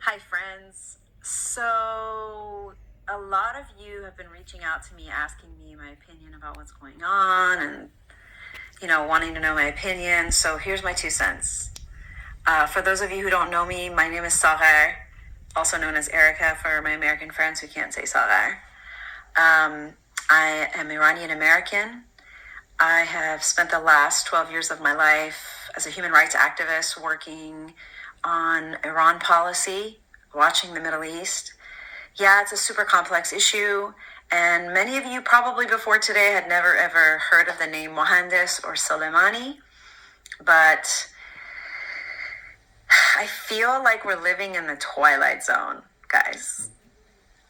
Hi, friends. So, a lot of you have been reaching out to me asking me my opinion about what's going on and, wanting to know my opinion. So, here's my 2 cents. For those of you who don't know me, my name is Sarah, also known as Erica for my American friends who can't say Sarah. I am Iranian American. I have spent the last 12 years of my life as a human rights activist working on Iran policy, watching the Middle East. Yeah, it's a super complex issue, and many of you probably before today had never ever heard of the name Mohandes or Soleimani, but I feel like we're living in the twilight zone, guys.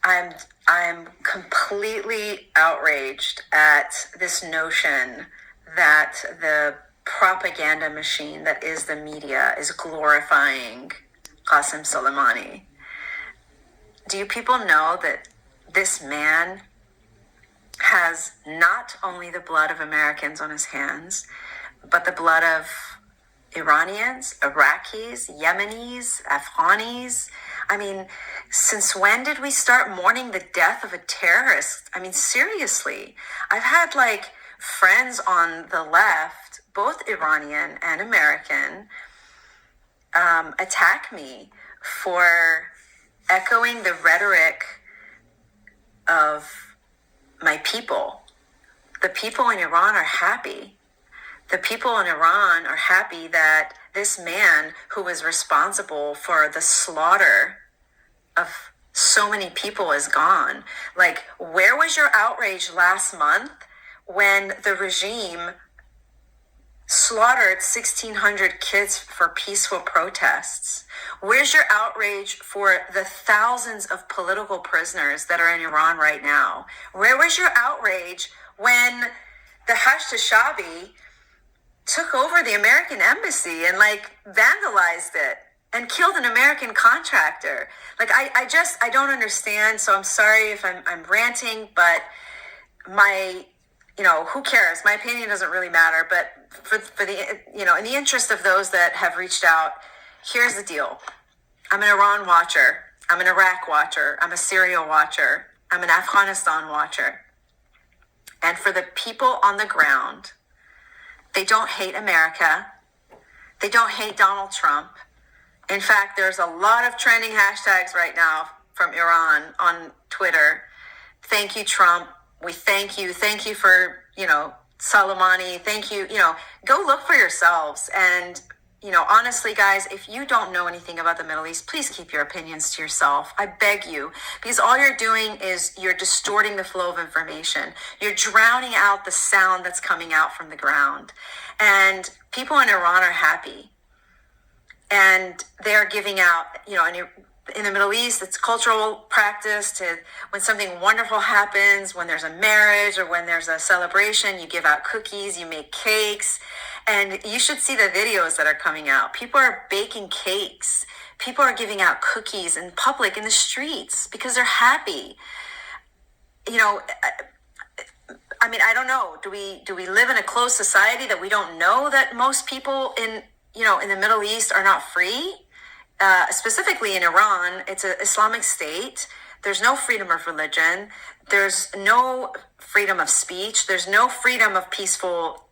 I'm completely outraged at this notion that the propaganda machine that is the media is glorifying Qasem Soleimani. Do you people know that this man has not only the blood of Americans on his hands, but the blood of Iranians, Iraqis, Yemenis, Afghanis? I mean, since when did we start mourning the death of a terrorist? I mean, seriously. I've had friends on the left, both Iranian and American, attack me for echoing the rhetoric of my people. The people in Iran are happy. The people in Iran are happy that this man who was responsible for the slaughter of so many people is gone. Where was your outrage last month when the regime slaughtered 1,600 kids for peaceful protests? Where's your outrage for the thousands of political prisoners that are in Iran right now? Where was your outrage when the Hashtashabi took over the American embassy and vandalized it and killed an American contractor? I don't understand. So I'm sorry if I'm ranting, but who cares? My opinion doesn't really matter. But for the, in the interest of those that have reached out, here's the deal. I'm an Iran watcher. I'm an Iraq watcher. I'm a Syria watcher. I'm an Afghanistan watcher. And for the people on the ground, they don't hate America. They don't hate Donald Trump. In fact, there's a lot of trending hashtags right now from Iran on Twitter. Thank you, Trump. We thank you. Thank you for, Soleimani. Thank you. Go look for yourselves. And, honestly, guys, if you don't know anything about the Middle East, please keep your opinions to yourself. I beg you, because all you're doing is you're distorting the flow of information. You're drowning out the sound that's coming out from the ground. And people in Iran are happy. And they're giving out, in the Middle East, it's cultural practice to, when something wonderful happens, when there's a marriage or when there's a celebration, you give out cookies, you make cakes, and you should see the videos that are coming out. People are baking cakes. People are giving out cookies in public, in the streets, because they're happy. I don't know. Do we live in a closed society that we don't know that most people in the Middle East are not free? Specifically in Iran, it's an Islamic state. There's no freedom of religion. There's no freedom of speech. There's no freedom of peaceful,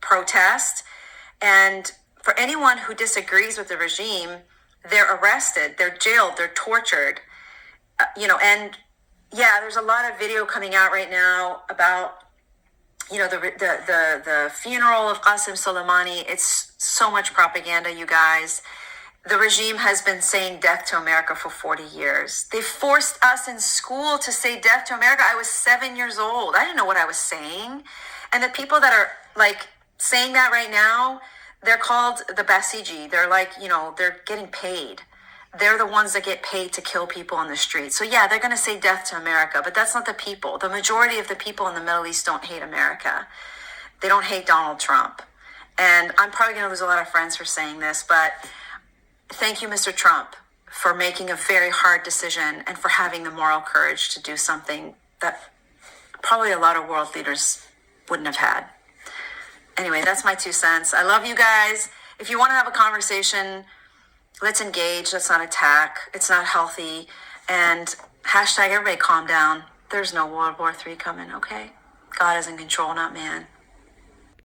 protest. And for anyone who disagrees with the regime, they're arrested, they're jailed, they're tortured. And yeah, there's a lot of video coming out right now about the funeral of Qasem Soleimani. It's so much propaganda, you guys. The regime has been saying death to America for 40 years. They forced us in school to say death to America. I was 7 years old. I didn't know what I was saying. And the people that are saying that right now, they're called the Basiji. They're they're getting paid. They're the ones that get paid to kill people on the street. So yeah, they're going to say death to America, but that's not the people. The majority of the people in the Middle East don't hate America. They don't hate Donald Trump. And I'm probably going to lose a lot of friends for saying this, but thank you, Mr. Trump, for making a very hard decision and for having the moral courage to do something that probably a lot of world leaders wouldn't have had. Anyway, that's my 2 cents. I love you guys. If you want to have a conversation, Let's engage. Let's not attack. It's not healthy. And hashtag everybody calm down. There's no World War III coming, okay? God is in control, not man.